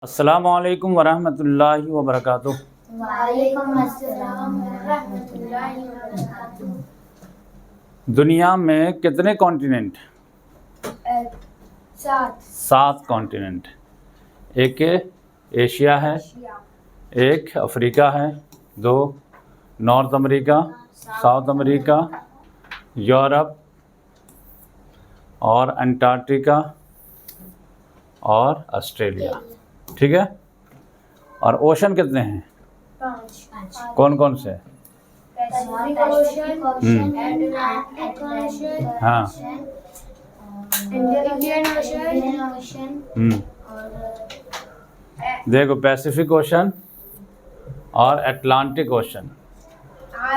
अस्सलामुअलैकुम वरहमतुल्लाहि वबरकातुह। वालेकुम अस्सलाम वरहमतुल्लाहि वबरकातुह। दुनिया में कितने कॉन्टिनेंट? 7 कॉन्टिनेंट। एक एशिया है, एक अफ्रीका है, 2 north America, south America, Europe और अंटार्कटिका और ऑस्ट्रेलिया। ठीक है। और ओशन कितने हैं? 5। कौन कौन से? पैसिफिक ओशन, अटलांटिक ओशन, हाँ। इंडियन ओशन और देखो, पैसिफिक ओशन और अटलांटिक ओशन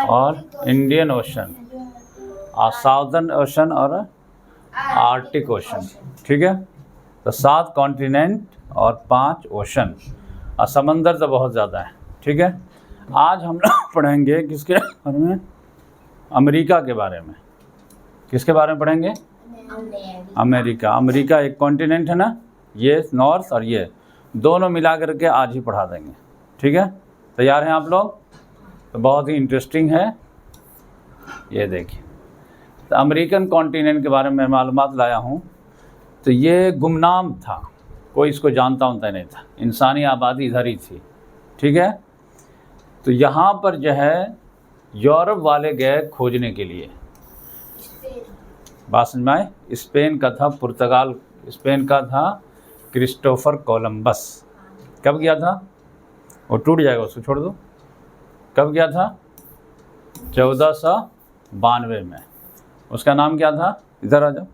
और इंडियन ओशन और साउदर्न ओशन और आर्कटिक ओशन। ठीक है। तो 7 कॉन्टिनेंट और 5 ओशन और समंदर तो बहुत ज़्यादा है। ठीक है। आज हम लोग पढ़ेंगे किसके बारे में? अमेरिका के बारे में। किसके बारे में पढ़ेंगे? अमेरिका। अमेरिका एक कॉन्टिनेंट है ना, ये नॉर्थ और ये दोनों मिला करके आज ही पढ़ा देंगे। ठीक है। तैयार हैं आप लोग? तो बहुत ही इंटरेस्टिंग है। ये देखिए, तो अमेरिकन कॉन्टिनेंट के बारे में मालूमात लाया हूँ। तो ये गुमनाम था, कोई इसको जानता नहीं था। इंसानी आबादी इधर ही थी। ठीक है। तो यहाँ पर जो है यूरोप वाले गए खोजने के लिए। बात समझ में आए? स्पेन का था, पुर्तगाल स्पेन का था, क्रिस्टोफर कोलंबस। कब गया था? वो टूट जाएगा, उसको छोड़ दो। कब गया था? 1492 में। उसका नाम क्या था? इधर आ जाओ।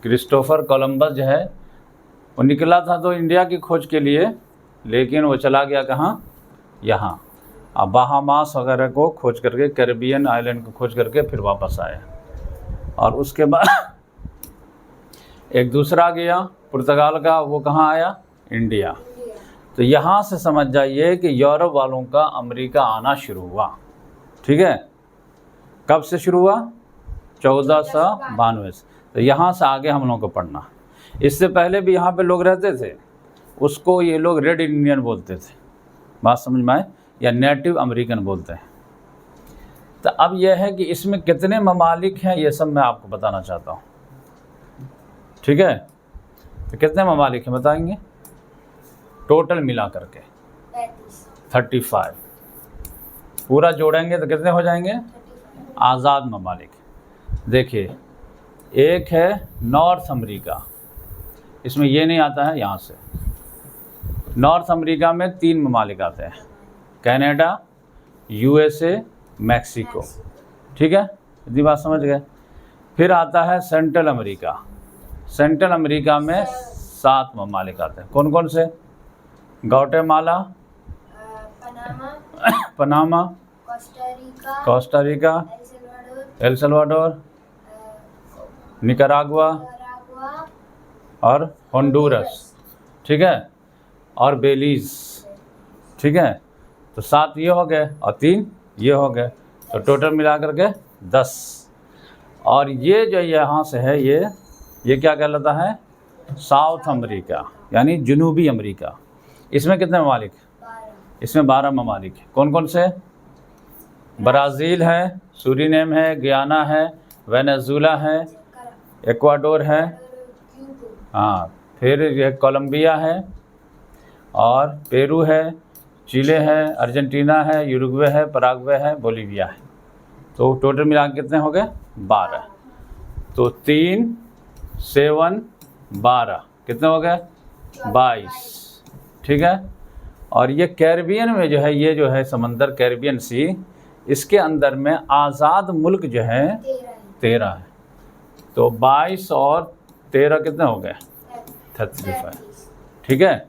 क्रिस्टोफर कोलंबस जो है वो निकला था तो इंडिया की खोज के लिए, लेकिन वो चला गया कहाँ? यहाँ। अब बहामास वगैरह को खोज करके, कैरिबियन आइलैंड को खोज करके फिर वापस आया। और उसके बाद एक दूसरा गया पुर्तगाल का, वो कहाँ आया? इंडिया। तो यहाँ से समझ जाइए कि यूरोप वालों का अमेरिका आना शुरू हुआ। ठीक है। कब से शुरू हुआ? 1492 से। तो यहाँ से आगे हम लोगों को पढ़ना। इससे पहले भी यहाँ पे लोग रहते थे, उसको ये लोग रेड इंडियन बोलते थे। बात समझ में आए? या नेटिव अमेरिकन बोलते हैं। तो अब यह है कि इसमें कितने ममालिक हैं, ये सब मैं आपको बताना चाहता हूँ। ठीक है। तो कितने ममालिक हैं बताएंगे? टोटल मिला करके 35। पूरा जोड़ेंगे तो कितने हो जाएंगे? आज़ाद ममालिक। देखिए, एक है नॉर्थ अमेरिका, इसमें ये नहीं आता है। यहाँ से नॉर्थ अमेरिका में 3 ममालिक आते हैं, कनाडा, यूएसए, मैक्सिको। ठीक है, इतनी बात समझ गए। फिर आता है सेंट्रल अमेरिका। सेंट्रल अमेरिका में 7 ममालिक आते हैं। कौन कौन से? Guatemala, Panama, Costa Rica, El Salvador, Nicaragua और होंडुरस। ठीक है। और बेलीज। ठीक है। तो 7 ये हो गए और 3 ये हो गए, तो टोटल मिला करके 10। और ये जो यहाँ से है, ये क्या कहलाता है? साउथ अमेरिका, यानी जनूबी अमेरिका। इसमें कितने ममालिक? इसमें 12 ममालिक हैं। कौन कौन से? ब्राज़ील है, सूरीनेम है, गियाना है, वेनेजुला है, इक्वाडोर है, हाँ, फिर ये कोलंबिया है और पेरू है, चिले है, अर्जेंटीना है, यूरुग्वे है, पराग्वे है, बोलीविया है। तो टोटल मिला के कितने हो गए? 12। तो 3, 7, 12 कितने हो गए? 22। ठीक है। और ये कैरिबियन में जो है, ये जो है समंदर कैरिबियन सी, इसके अंदर में आज़ाद मुल्क जो है 13 है। तो 22 और 13 कितने हो गए? 35। ठीक है।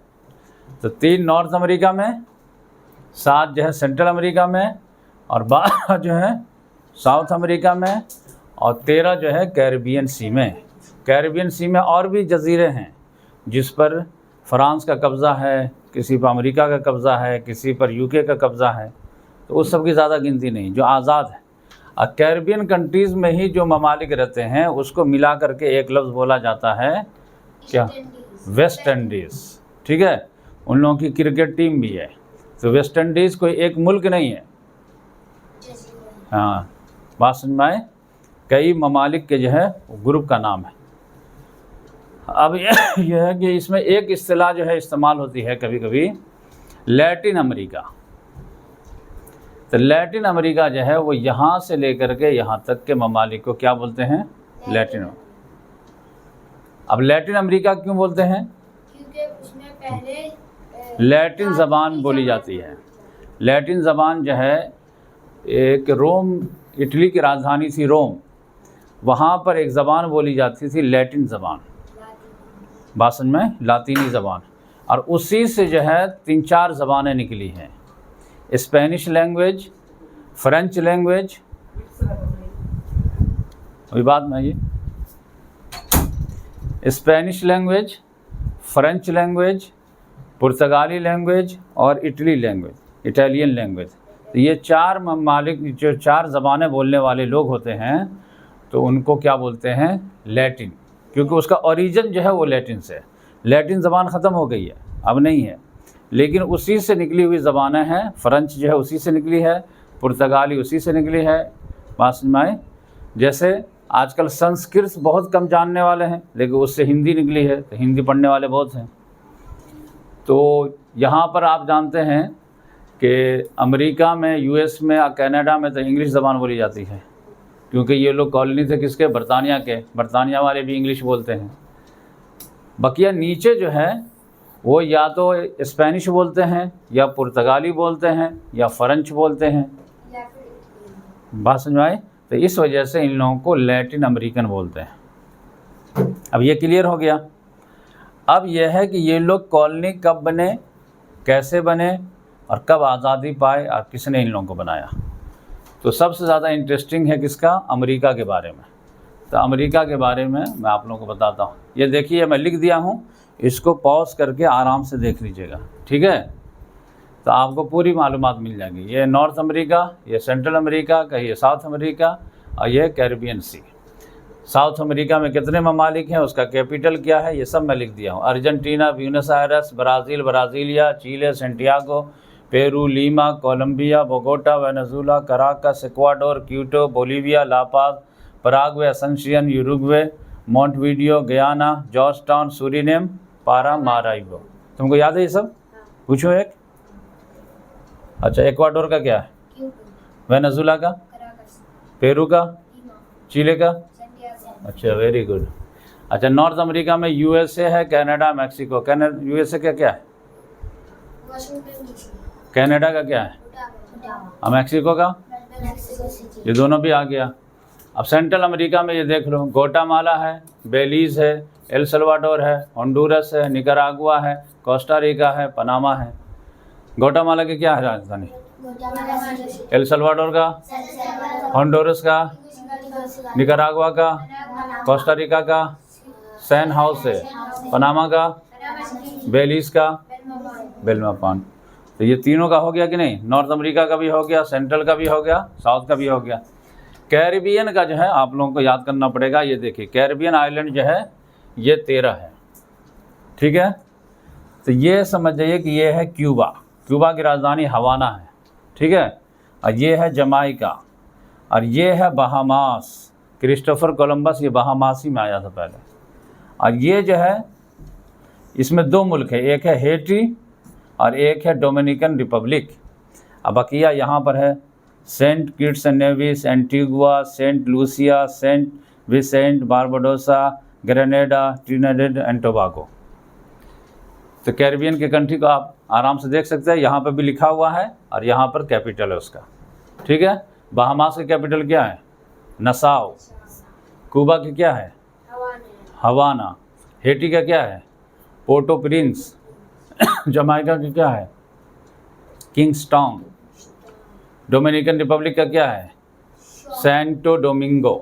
तो 3 नॉर्थ अमेरिका में, 7 जो है सेंट्रल अमेरिका में, और 12 जो है साउथ अमेरिका में, और 13 जो है कैरिबियन सी में। कैरिबियन सी में और भी जजीरे हैं जिस पर फ्रांस का कब्ज़ा है, किसी पर अमेरिका का कब्ज़ा है, किसी पर यूके का कब्ज़ा है। तो उस सब की ज़्यादा गिनती नहीं, जो आज़ाद है। और कैरिबियन कंट्रीज़ में ही जो ममालिक रहते हैं उसको मिला करके एक लफ्ज़ बोला जाता है क्या? West Indies. ठीक है, उन लोगों की क्रिकेट टीम भी है। तो वेस्ट इंडीज़ कोई एक मुल्क नहीं है, हाँ, बात समझ में आए, कई ममालिक के जो है ग्रुप का नाम है। अब यह है कि इसमें एक इस्तिलाह जो है इस्तेमाल होती है कभी कभी, लैटिन अमेरिका। तो लैटिन अमेरिका जो है वो यहाँ से लेकर के यहाँ तक के ममालिक को क्या बोलते हैं, लैटिन। अब लैटिन अमेरिका क्यों बोलते हैं, क्योंकि उसमें पहले लैटिन ज़बान बोली जाती है। लैटिन ज़बान जो है, एक रोम, इटली की राजधानी थी रोम, वहाँ पर एक ज़बान बोली जाती थी लैटिन ज़बान, भाषण में लातीनी ज़बान। और उसी से जो है 3-4 ज़बानें निकली हैं, स्पेनिश लैंग्वेज, फ्रेंच लैंग्वेज, अभी बात में आइए, स्पेनिश लैंग्वेज, फ्रेंच लैंग्वेज, पुर्तगाली लैंग्वेज और इटली लैंग्वेज, इटालियन लैंग्वेज। तो ये 4 ममालिक जो 4 ज़बानें बोलने वाले लोग होते हैं, तो उनको क्या बोलते हैं, लैटिन, क्योंकि उसका ओरिजिन जो है वो लैटिन से है। लैटिन ज़बान ख़त्म हो गई है, अब नहीं है, लेकिन उसी से निकली हुई ज़बानें हैं। फ्रेंच जो है उसी से निकली है, पुर्तगाली उसी से निकली है, बात समझ में आए। जैसे आजकल संस्कृत बहुत कम जानने वाले हैं, लेकिन उससे हिंदी निकली है, तो हिंदी पढ़ने वाले बहुत हैं। तो यहाँ पर आप जानते हैं कि अमेरिका में, यूएस में और कनाडा में तो इंग्लिश ज़बान बोली जाती है, क्योंकि ये लोग कॉलोनी थे किसके, बरतानिया के। बरतानिया वाले भी इंग्लिश बोलते हैं। बकिया नीचे जो है वो या तो स्पेनिश बोलते हैं, या पुर्तगाली बोलते हैं, या फ्रेंच बोलते हैं, बात समझ में आए। तो इस वजह से इन लोगों को लैटिन अमेरिकन बोलते हैं। अब ये क्लियर हो गया। अब यह है कि ये लोग कॉलोनी कब बने, कैसे बने और कब आज़ादी पाए और किसने इन लोगों को बनाया। तो सबसे ज़्यादा इंटरेस्टिंग है किसका, अमेरिका के बारे में। तो अमेरिका के बारे में मैं आप लोगों को बताता हूँ। ये देखिए मैं लिख दिया हूँ, इसको पॉज करके आराम से देख लीजिएगा, ठीक है। तो आपको पूरी मालूमात मिल जाएगी। ये नॉर्थ अमेरिका, ये सेंट्रल अमेरिका का, ये साउथ अमेरिका और ये कैरिबियन सी। साउथ अमेरिका में कितने ममालिक हैं, उसका कैपिटल क्या है, ये सब मैं लिख दिया हूँ। Argentina, Buenos Aires, Brazil, Brasilia, Chile, Santiago, Peru, Lima, Colombia, Bogota, Venezuela, Caracas, Ecuador, Quito, Bolivia, La Paz, Paraguay, Asuncion, Uruguay, Montevideo, Guyana, Georgetown, Suriname, Paramaribo. तुमको याद है ये सब, पूछो एक। अच्छा, इक्वाडोर का क्या है, वेनेजुला का, पेरू का, चिले का, अच्छा वेरी गुड। अच्छा, नॉर्थ अमेरिका में यूएसए है, कनाडा, मैक्सिको। यूएसए का क्या है, कनाडा का क्या है, और मैक्सिको का, ये दोनों भी आ गया। अब सेंट्रल अमेरिका में ये देख लो, ग्वाटेमाला है, बेलीज है, एल सल्वाडोर है, होंडुरस है, निकारागुआ है, कोस्टा रिका है, पनामा है। ग्वाटेमाला की क्या है राजधानी, एल सल्वाडोर का, होंडुरस का, निकारागुआ का, कोस्टा रिका का, सैन हाउस है, पनामा का, बेलीज का, बेल्मापान। तो ये तीनों का हो गया कि नहीं, नॉर्थ अमेरिका का भी हो गया, सेंट्रल का भी हो गया, साउथ का भी हो गया। कैरिबियन का जो है आप लोगों को याद करना पड़ेगा। ये देखिए कैरिबियन आइलैंड जो है ये 13 है, ठीक है। तो ये समझ जाइए कि ये है क्यूबा, क्यूबा की राजधानी हवाना है, ठीक है। और ये है जमाइका, और ये है बहामास। क्रिस्टोफर कोलंबस ये बहामास ही में आया था पहले। और ये जो है इसमें 2 मुल्क है, एक है हेटी और एक है डोमिनिकन रिपब्लिक। अब बकिया यहाँ पर है Saint Kitts and Nevis, Antigua, Saint Lucia, Saint Vincent, Barbados, Grenada, Trinidad and Tobago. तो कैरिबियन के कंट्री को आप आराम से देख सकते हैं, यहाँ पर भी लिखा हुआ है और यहाँ पर कैपिटल है उसका, ठीक है। बहामास का कैपिटल क्या है, नसाओ। क्यूबा की क्या है, हवाना। हेटी का क्या है, पोर्टो प्रिंस। जमाइका की क्या है, किंग्सटाउन। डोमिनिकन रिपब्लिक का क्या है, Santo Domingo.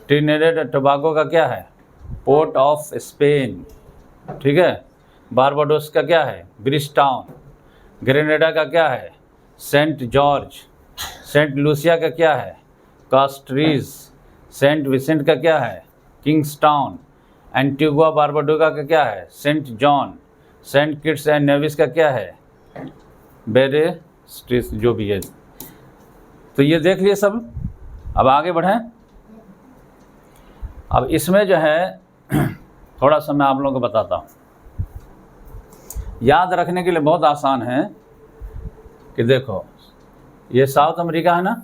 Trinidad and Tobago का क्या है, पोर्ट ऑफ स्पेन, ठीक है। बारबाडोस का क्या है, ब्रिजटाउन। ग्रेनेडा का क्या है, सेंट जॉर्ज। सेंट लूसिया का क्या है, कास्ट्रीज। सेंट विसेंट का क्या है, किंग्सटाउन। एंटीगुआ बारबाडोगा का क्या है, Saint John. Saint Kitts and Nevis का क्या है, बेरे स्ट्रीट, जो भी है। तो ये देख लिए सब। अब आगे बढ़ें। अब इसमें जो है थोड़ा सा मैं आप लोगों को बताता हूँ, याद रखने के लिए बहुत आसान है कि देखो ये साउथ अमेरिका है ना,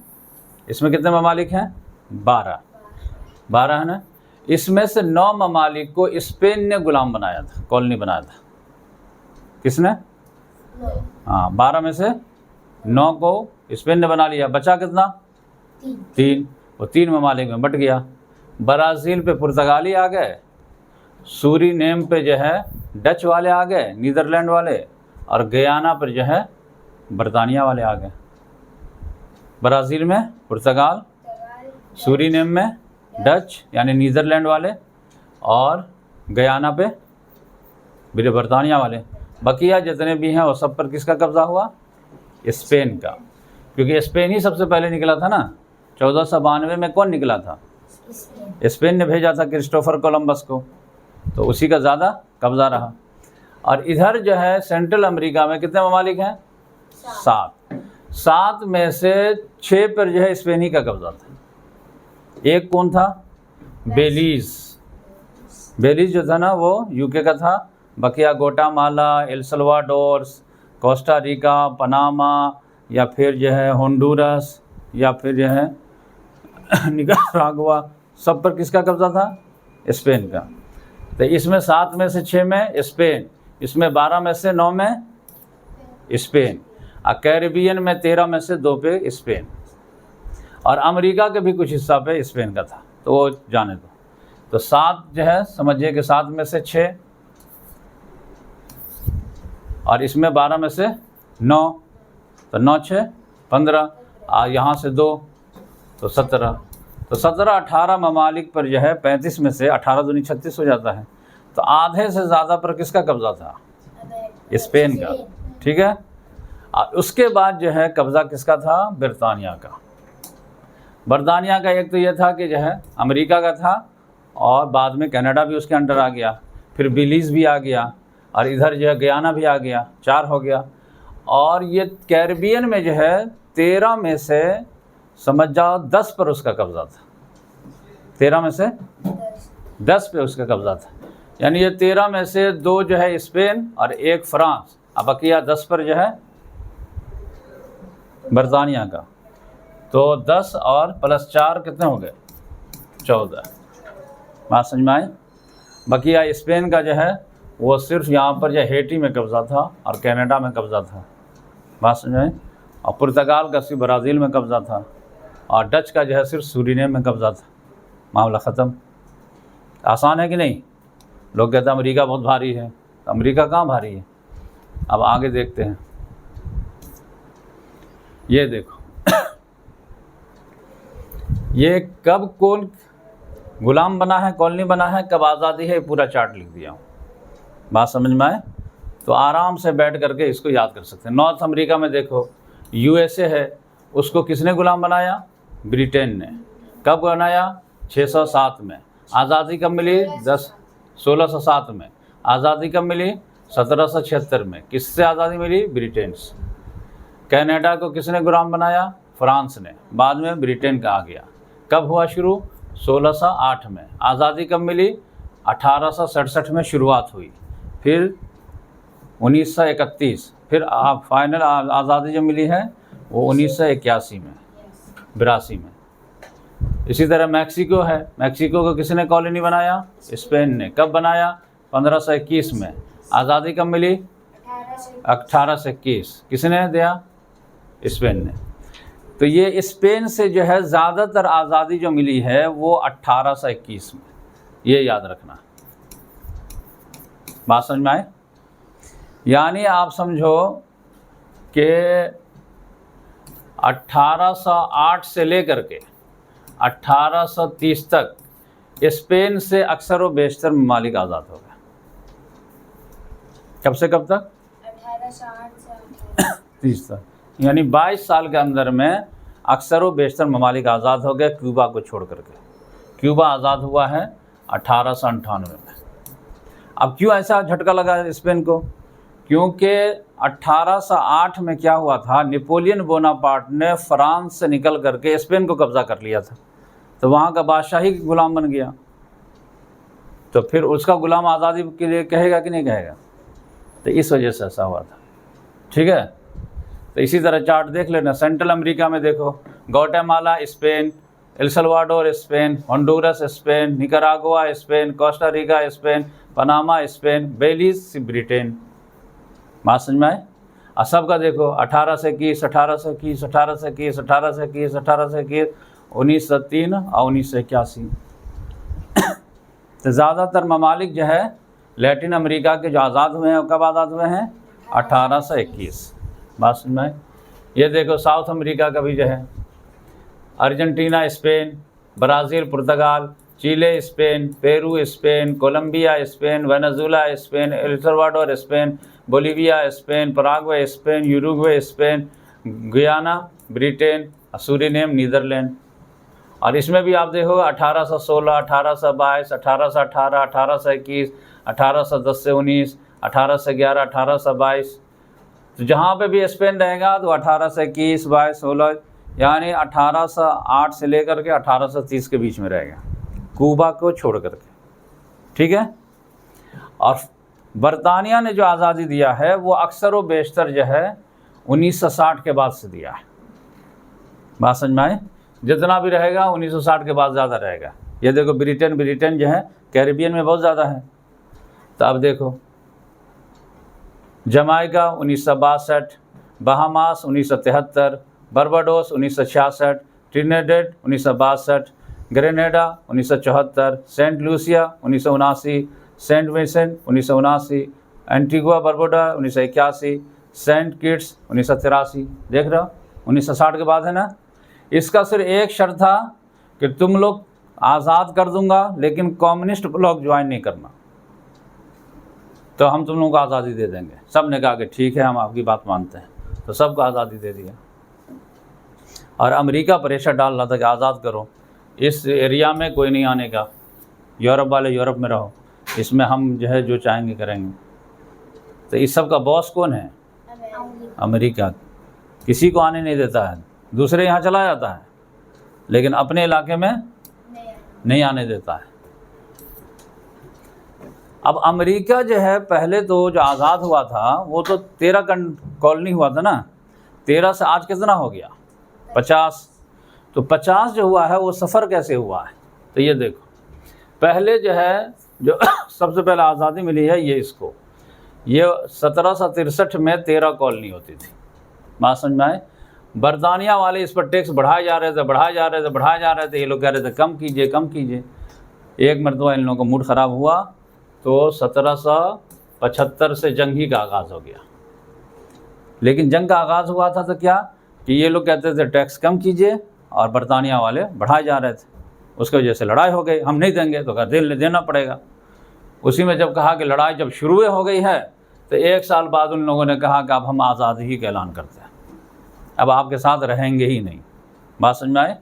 इसमें कितने ममालिक हैं, 12 है ना। इसमें से 9 ममालिक को स्पेन ने गुलाम बनाया था, कॉलोनी बनाया था। किसने? हाँ, 12 में से 9 को स्पेन ने बना लिया, बचा कितना? 3। वो 3 ममालिक में बट गया। ब्राज़ील पे पुर्तगाली आ गए, सूरीनेम पे जो है डच वाले आ गए, नीदरलैंड वाले, और गयाना पर जो है बरतानिया वाले आ गए। ब्राज़ील में पुर्तगाल, सूरीनेम में डच यानी नीदरलैंड वाले, और गयाना पे बरतानिया वाले। बकिया जितने भी हैं वो सब पर किसका कब्ज़ा हुआ? स्पेन का, क्योंकि स्पेन ही सबसे पहले निकला था ना। 1492 में कौन निकला था? स्पेन ने भेजा था क्रिस्टोफर कोलंबस को, तो उसी का ज़्यादा कब्ज़ा रहा। और इधर जो है सेंट्रल अमेरिका में कितने ममालिक हैं? 7 में से 6 पर जो है स्पेन ही का कब्ज़ा था। एक कौन था? बेलीज़ जो था ना वो यूके का था। बकिया Guatemala, El Salvador, Costa Rica, Panama, या फिर जो है होंडुरस, या फिर जो है निकारागुआ, सब पर किसका कब्ज़ा था? स्पेन का। तो इसमें 7 में से 6 में स्पेन, इसमें 12 में से 9 में स्पेन, और कैरिबियन में 13 में से 2 पे स्पेन, और अमेरिका के भी कुछ हिस्सा पे स्पेन का था, तो वो जाने दो। तो 7 जो है समझिए कि 7 में से 6, और इसमें 12 में से 9, तो 9 6 15, और यहाँ से 2 तो 17। तो 17-18 ममालिक पर जो है 35 में से 18 दूनी 36 हो जाता है। तो आधे से ज़्यादा पर किसका कब्ज़ा था? स्पेन का। ठीक है। और उसके बाद जो है कब्ज़ा किसका था? बरतानिया का। बरतानिया का एक तो ये था कि जो है अमेरिका का था, और बाद में कनाडा भी उसके अंडर आ गया, फिर बिलीज़ भी आ गया, और इधर जो है गयाना भी आ गया, 4 हो गया। और ये कैरिबियन में जो है 13 में से समझ जाओ 10 पर उसका कब्ज़ा था। 13 में से 10 पे उसका कब्ज़ा था, यानी ये 13 में से 2 जो है स्पेन और 1 फ्रांस, अब बकिया 10 पर जो है बरतानिया का। तो 10 और प्लस 4 कितने हो गए? 14। बात समझ में आई? बकिया स्पेन का जो है वो सिर्फ यहाँ पर जो हेटी में कब्ज़ा था और कनाडा में कब्ज़ा था। बात समझ में आई? और पुर्तगाल का सिर्फ ब्राज़ील में कब्ज़ा था, और डच का जो है सिर्फ सूरीनेम में कब्ज़ा था। मामला ख़त्म। आसान है कि नहीं? लोग कहते हैं अमेरिका बहुत भारी है, तो अमेरिका कहाँ भारी है? अब आगे देखते हैं। ये देखो ये कब कौन गुलाम बना है, कॉलोनी बना है, कब आज़ादी है, पूरा चार्ट लिख दिया हूँ। बात समझ में आए तो आराम से बैठ करके इसको याद कर सकते हैं। नॉर्थ अमेरिका में देखो यूएसए है, उसको किसने गुलाम बनाया? ब्रिटेन ने। कब बनाया? 607 में। आज़ादी कब मिली? 1607 में। आज़ादी कब मिली? 1776 में। किससे आज़ादी मिली? ब्रिटेन से। कनाडा को किसने गुलाम बनाया? फ्रांस ने। बाद में ब्रिटेन का आ गया। कब हुआ शुरू? 1608 में। आज़ादी कब मिली? 1867 में शुरुआत हुई, फिर 1931, फिर फाइनल आज़ादी जो मिली है वो 1981 में, 82 में। इसी तरह मैक्सिको है, मैक्सिको को किसने कॉलोनी बनाया? स्पेन ने। कब बनाया? 1521 में। आज़ादी कब मिली? 1821। किसने दिया? स्पेन ने। तो ये स्पेन से जो है ज़्यादातर आज़ादी जो मिली है वो 1821 में, ये याद रखना। बात समझ में आए? यानी आप समझो कि 1808 से लेकर के 1830 तक स्पेन से अक्सर व बेशतर ममालिक आज़ाद हो गए। कब से कब तक? 1808 से 30 तक, यानी 22 साल के अंदर में अक्सर व बेशतर ममालिक आज़ाद हो गए, क्यूबा को छोड़ करके। क्यूबा आज़ाद हुआ है 1898 में। अब क्यों ऐसा झटका लगा स्पेन को? क्योंकि 1808 में क्या हुआ था, नेपोलियन बोनापार्ट ने फ्रांस से निकल करके स्पेन को कब्ज़ा कर लिया था, तो वहाँ का बादशाह ही गुलाम बन गया। तो फिर उसका गुलाम आज़ादी के लिए कहेगा कि नहीं कहेगा? तो इस वजह से ऐसा हुआ था। ठीक है, तो इसी तरह चार्ट देख लेना। सेंट्रल अमेरिका में देखो, Guatemala Spain, El Salvador Spain, Honduras Spain, Nicaragua Spain, Costa Rica Spain, Panama Spain, Belize Britain. बात समझ में आए? और सबका देखो 1821, 1821, 1821, 1821, 1821, 1903 और 1981। तो ज़्यादातर ममालिक जो है लैटिन अमेरिका के जो आज़ाद हुए हैं वो कब आज़ाद हुए हैं? 1821। बात समझ में आए? ये देखो साउथ अमेरिका का भी जो है, Argentina Spain, Brazil Portugal, Chile Spain, Peru Spain, Colombia Spain, Venezuela Spain, El Salvador Spain, Bolivia Spain, Paraguay Spain, Uruguay Spain, Guyana Britain, Suriname Netherlands. और इसमें भी आप देखो 1816, 1822, 1818, 1821, 1810 से 19, 1811, 1822। तो जहाँ पे भी स्पेन रहेगा तो 1821, 22, 16, यानी 1808 से लेकर के 1830 के बीच में रहेगा, क्यूबा को छोड़ करके। ठीक है, और बरतानिया ने जो आज़ादी दिया है वो अक्सर व बेशतर जो है 1960 के बाद से दिया है। बात समझ में आए? जितना भी रहेगा 1960 के बाद ज़्यादा रहेगा। ये देखो ब्रिटेन जो है कैरिबियन में बहुत ज़्यादा है। तो अब देखो Jamaica 1962, Bahamas 1973, Barbados 1966, Trinidad 1962, Grenada 1974, Saint Lucia 1979, Saint Vincent 1979, Antigua Barbuda 1981, Saint Kitts 1983। देख रहे हो 1960 के बाद है ना। इसका सिर्फ एक शर्त था कि तुम लोग आज़ाद कर दूंगा लेकिन कम्युनिस्ट ब्लॉक ज्वाइन नहीं करना, तो हम तुम लोगों को आज़ादी दे देंगे। सब ने कहा कि ठीक है, हम आपकी बात मानते हैं, तो सबको आज़ादी दे दिया। और अमेरिका प्रेशर डाल रहा था कि आज़ाद करो, इस एरिया में कोई नहीं आने का, यूरोप वाले यूरोप में रहो, इसमें हम जो है जो चाहेंगे करेंगे। तो इस सब का बॉस कौन है? अमेरिका। किसी को आने नहीं देता है, दूसरे यहाँ चला जाता है लेकिन अपने इलाके में नहीं आने देता है। अब अमेरिका जो है पहले तो जो आज़ाद हुआ था वो तो 13 कॉलोनी हुआ था ना, 13 से आज कितना हो गया? 50। तो 50 जो हुआ है वो सफ़र कैसे हुआ है? तो ये देखो, पहले जो है जो सबसे पहले आज़ादी मिली है ये इसको, ये 1763 में 13 कॉलोनी होती थी। बात समझ में आए? बरतानिया वाले इस पर टैक्स बढ़ाए जा रहे थे, ये लोग कह रहे थे कम कीजिए कम कीजिए। एक मरतबा इन लोगों का मूड ख़राब हुआ तो 1775 से जंग ही का आगाज़ हो गया। लेकिन जंग का आगाज़ हुआ था तो क्या कि ये लोग कहते थे टैक्स कम कीजिए और बरतानिया वाले बढ़ाए जा रहे थे, उसकी वजह से लड़ाई हो गई। हम नहीं देंगे तो देना पड़ेगा। उसी में जब कहा कि लड़ाई जब शुरू हो गई है तो 1 साल बाद उन लोगों ने कहा कि अब हम आज़ादी ही का ऐलान करते हैं, अब आपके साथ रहेंगे ही नहीं। बात समझ में आए?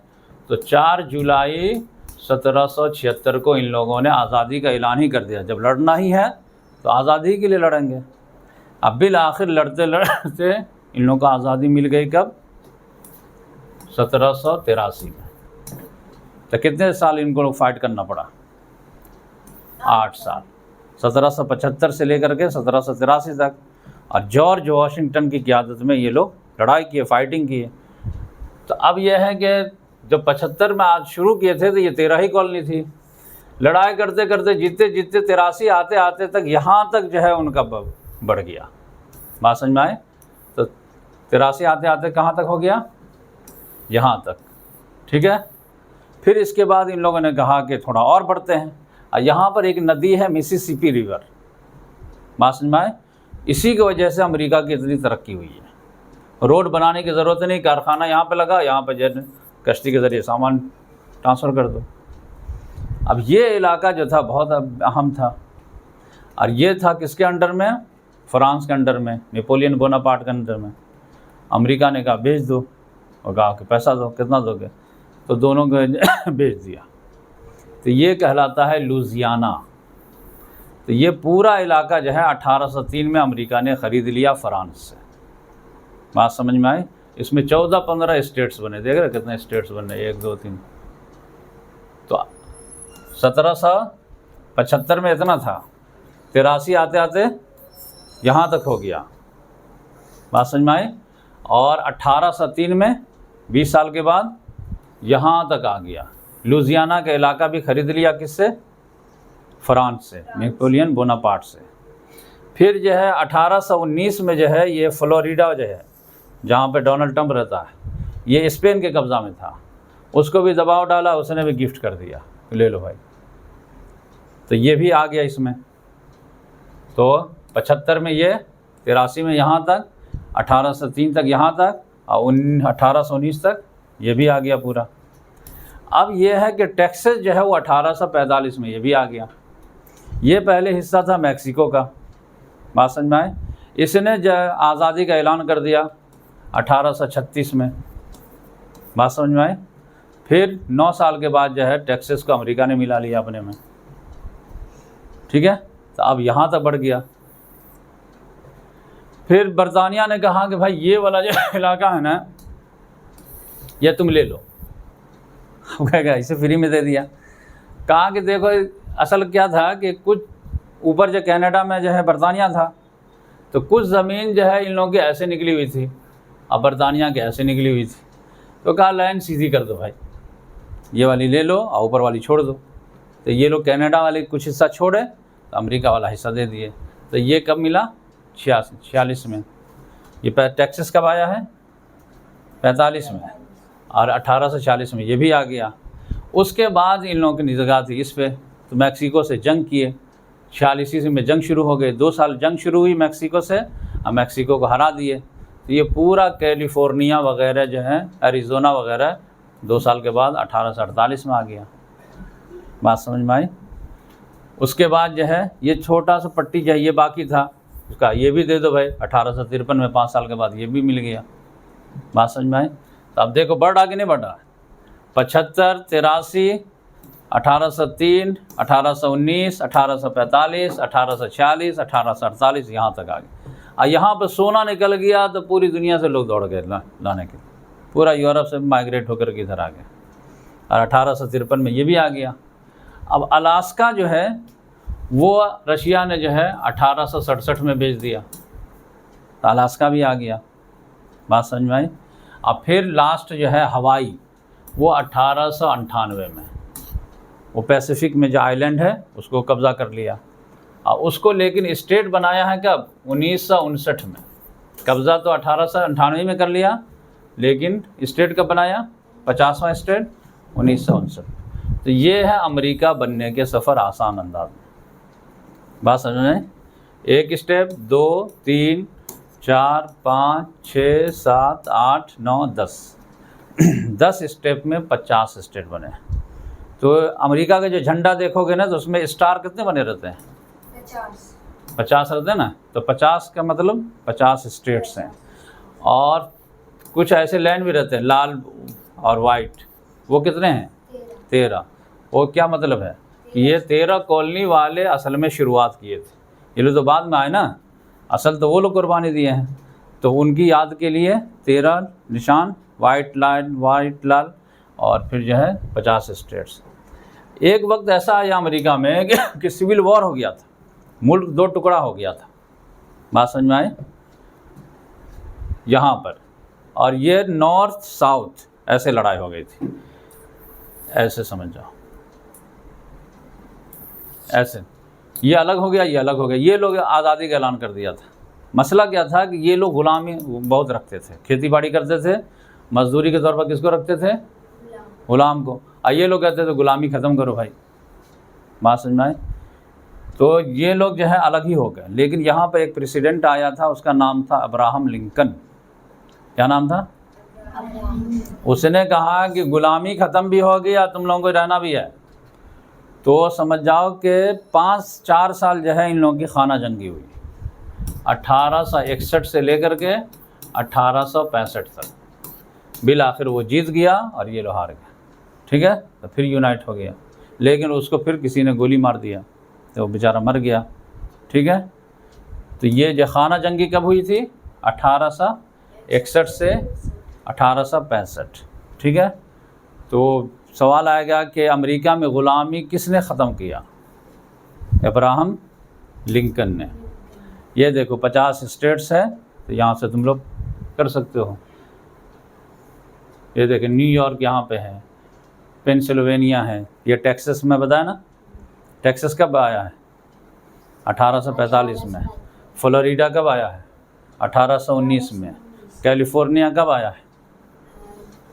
तो 4 जुलाई 1776 को इन लोगों ने आज़ादी का ऐलान ही कर दिया, जब लड़ना ही है तो आज़ादी के लिए लड़ेंगे। अब बिल आखिर लड़ते लड़ते इन लोगों को आज़ादी मिल गई कब? 1783 में। तो कितने साल इनको फाइट करना पड़ा? 8 साल, 1775 से लेकर के 1783 तक। और जॉर्ज वॉशिंगटन की क़यादत में ये लोग लड़ाई किए, फाइटिंग किए। तो अब यह है कि जब 75 में आज शुरू किए थे तो ये 13 ही कॉलोनी थी। लड़ाई करते करते जीतते 83 आते आते तक यहाँ तक जो है उनका बढ़ गया। बात समझ में आए? तो 83 आते आते कहाँ तक हो गया? यहाँ तक। ठीक है, फिर इसके बाद इन लोगों ने कहा कि थोड़ा और बढ़ते हैं। और यहाँ पर एक नदी है मिसिसिपी रिवर। बात समझ में आए? इसी की वजह से अमेरिका की इतनी तरक्की हुई है। रोड बनाने की ज़रूरत नहीं, कारखाना यहाँ पे लगा, यहाँ पे जो कश्ती के ज़रिए सामान ट्रांसफ़र कर दो। अब ये इलाका जो था बहुत अहम था, और ये था किसके अंडर में? फ्रांस के अंडर में, नेपोलियन बोनापार्ट के अंडर में। अमेरिका ने कहा बेच दो, और कहा कि पैसा दो, कितना दोगे? तो दोनों को बेच दिया। तो ये कहलाता है लुजियाना। तो ये पूरा इलाका जो है 1803 में अमेरिका ने ख़रीद लिया फ्रांस से। बात समझ में आई? इसमें 14-15 स्टेट्स बने, देख रहे कितने स्टेट्स बने, 1 2 3। तो 1775 में इतना था, 83 आते आते यहाँ तक हो गया। बात समझ में आई? और 1803 में 20 साल के बाद यहाँ तक आ गया। लुजियाना का इलाका भी खरीद लिया, किससे? फ्रांस से, नेपोलियन बोनापार्ट से। फिर जो है 1819 में जो है ये फ्लोरिडा जो है, जहाँ पे डोनाल्ड ट्रंप रहता है, ये स्पेन के कब्ज़ा में था, उसको भी दबाव डाला, उसने भी गिफ्ट कर दिया, ले लो भाई। तो ये भी आ गया इसमें। तो 75 में ये, 83 में यहाँ तक, 1803 तक यहाँ तक, और 1819 तक ये भी आ गया पूरा। अब ये है कि टेक्सास जो है वो 1845 में ये भी आ गया। ये पहले हिस्सा था मैक्सिको का। बात समझ में आए? इसने जो आज़ादी का ऐलान कर दिया 1836 में। बात समझ में आए? फिर 9 साल के बाद जो है टेक्सास को अमेरिका ने मिला लिया अपने में। ठीक है, तो अब यहाँ तक बढ़ गया। फिर बरतानिया ने कहा कि भाई ये वाला जो इलाका है ना, ये तुम ले लो। अब क्या, इसे फ्री में दे दिया। कहा कि देखो असल क्या था कि कुछ ऊपर जो कनाडा में जो है बरतानिया था, तो कुछ ज़मीन जो है इन लोगों की ऐसे निकली हुई थी, अब बरतानिया की ऐसे निकली हुई थी। तो कहा लाइन सीधी कर दो भाई, ये वाली ले लो और ऊपर वाली छोड़ दो। तो ये लोग कनाडा वाले कुछ हिस्सा छोड़े, तो अमेरिका वाला हिस्सा दे दिए। तो ये कब मिला? 46 में। ये टेक्सास कब आया है? 45 में। और 1840 में ये भी आ गया। उसके बाद इन लोगों की निगाह थी इस पे, तो मैक्सिको से जंग किए। 46 में जंग शुरू हो गई, 2 साल जंग शुरू हुई मैक्सिको से, और मैक्सिको को हरा दिए। तो ये पूरा कैलिफोर्निया वगैरह जो है, एरिज़ोना वगैरह 2 साल के बाद 1848 में आ गया। बात समझ में आई? उसके बाद जो है ये छोटा सा पट्टी जो है ये बाकी था उसका, ये भी दे दो भाई। 1853 में 5 साल के बाद ये भी मिल गया। बात समझ में आई? तो अब देखो बढ़ा कि नहीं बढ़ा? 75, 83, 1803, 1819, 1845, 1846, 1848 यहाँ तक आ गए। और यहाँ पर सोना निकल गया तो पूरी दुनिया से लोग दौड़ गए लाने के, पूरा यूरोप से माइग्रेट होकर के इधर आ गए। और 1853 में ये भी आ गया। अब अलास्का जो है वो रशिया ने जो है 1867 में बेच दिया, तो अलास्का भी आ गया। बात समझ में आई? अब फिर लास्ट जो है हवाई, वो 1898 में, वो पैसिफिक में जो आइलैंड है उसको कब्ज़ा कर लिया। और उसको लेकिन स्टेट बनाया है कब? 1959 में। कब्ज़ा तो 1898 में कर लिया, लेकिन स्टेट कब बनाया? 50वां स्टेट 1959। तो ये है अमेरिका बनने के सफ़र आसान अंदाज में। बात समझ में? एक स्टेप, 2, 3, 4, 5, 6, 7, 8, 9, 10 10 स्टेप में 50 स्टेट बने। तो अमेरिका का जो झंडा देखोगे ना, तो उसमें स्टार कितने बने रहते हैं? 50 रहते हैं ना। तो 50 का मतलब 50 स्टेट्स हैं। और कुछ ऐसे लाइन भी रहते हैं लाल और वाइट, वो कितने हैं? 13। वो क्या मतलब है कि ये 13 कॉलोनी वाले असल में शुरुआत किए थे, ये लोग तो बाद में आए ना, असल तो वो लोग कुर्बानी दिए हैं। तो उनकी याद के लिए 13 निशान, वाइट लाइन, वाइट लाल, और फिर जो है 50 स्टेट्स। एक वक्त ऐसा आया अमेरिका में कि सिविल वॉर हो गया था, मुल्क 2 टुकड़ा हो गया था। बात समझ में आए? यहाँ पर, और ये नॉर्थ साउथ ऐसे लड़ाई हो गई थी, ऐसे समझ जाओ, ऐसे ये अलग हो गया, ये अलग हो गया। ये लोग आज़ादी का ऐलान कर दिया था। मसला क्या था कि ये लोग गुलामी बहुत रखते थे, खेती बाड़ी करते थे, मजदूरी के तौर पर किसको रखते थे? गुलाम को। और ये लोग कहते थे गुलामी ख़त्म करो भाई। बात समझ में आए? तो ये लोग जो है अलग ही हो गए। लेकिन यहाँ पर एक प्रेसिडेंट आया था, उसका नाम था अब्राहम लिंकन। क्या नाम था? उसने कहा कि गुलामी ख़त्म भी हो गया, तुम लोगों को रहना भी है। तो समझ जाओ कि 4 साल जो है इन लोगों की खाना जंगी हुई, 1861 से लेकर के 1865 तक। बिल आखिर वो जीत गया और ये लोग हार गए। ठीक है, तो फिर यूनाइट हो गया। लेकिन उसको फिर किसी ने गोली मार दिया, तो वो बेचारा मर गया। ठीक है। तो ये जखाना जंगी कब हुई थी? 1861 से 1865, ठीक है। तो सवाल आएगा कि अमेरिका में ग़ुलामी किसने ख़त्म किया? अब्राहम लिंकन ने। ये देखो 50 स्टेट्स है, तो यहाँ से तुम लोग कर सकते हो। ये देखो न्यूयॉर्क यहाँ पे है, पेंसिल्वेनिया है, ये टेक्सास में बताया ना। टेक्सास कब आया है? 1845 में। फ्लोरिडा कब आया है? 1819 में। कैलिफोर्निया कब आया है?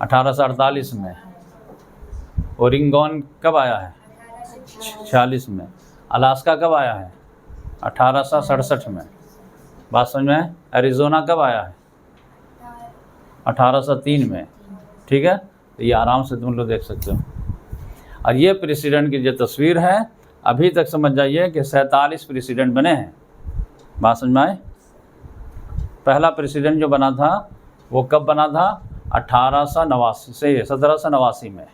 1848 में। ओरिंगन कब आया है? 46 में। अलास्का कब आया है? 1867 में। बात समझ में? एरिज़ोना कब आया है? 1803 में, ठीक है। तो ये आराम से तुम लोग देख सकते हो। और ये प्रेसिडेंट की जो तस्वीर है, अभी तक समझ जाइए कि 47 प्रेसिडेंट बने हैं। बात समझ में आए? पहला प्रेसिडेंट जो बना था वो कब बना था? 1889 से 1789 में।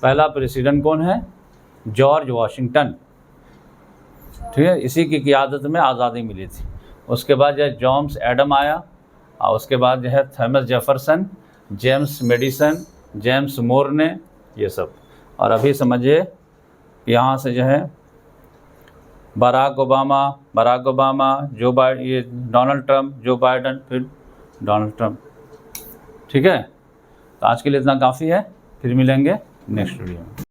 पहला प्रेसिडेंट कौन है? जॉर्ज वाशिंगटन, ठीक है। इसी की क़ियादत में आज़ादी मिली थी। उसके बाद जो है जॉन्स एडम आया, और उसके बाद जो है Thomas Jefferson, James Madison, James Monroe, ये सब। और अभी समझिए यहाँ से जो है बराक ओबामा, जो बाइडेन, ये डोनाल्ड ट्रंप, जो बाइडेन, फिर डोनाल्ड ट्रंप, ठीक है। तो आज के लिए इतना काफ़ी है, फिर मिलेंगे नेक्स्ट वीडियो में।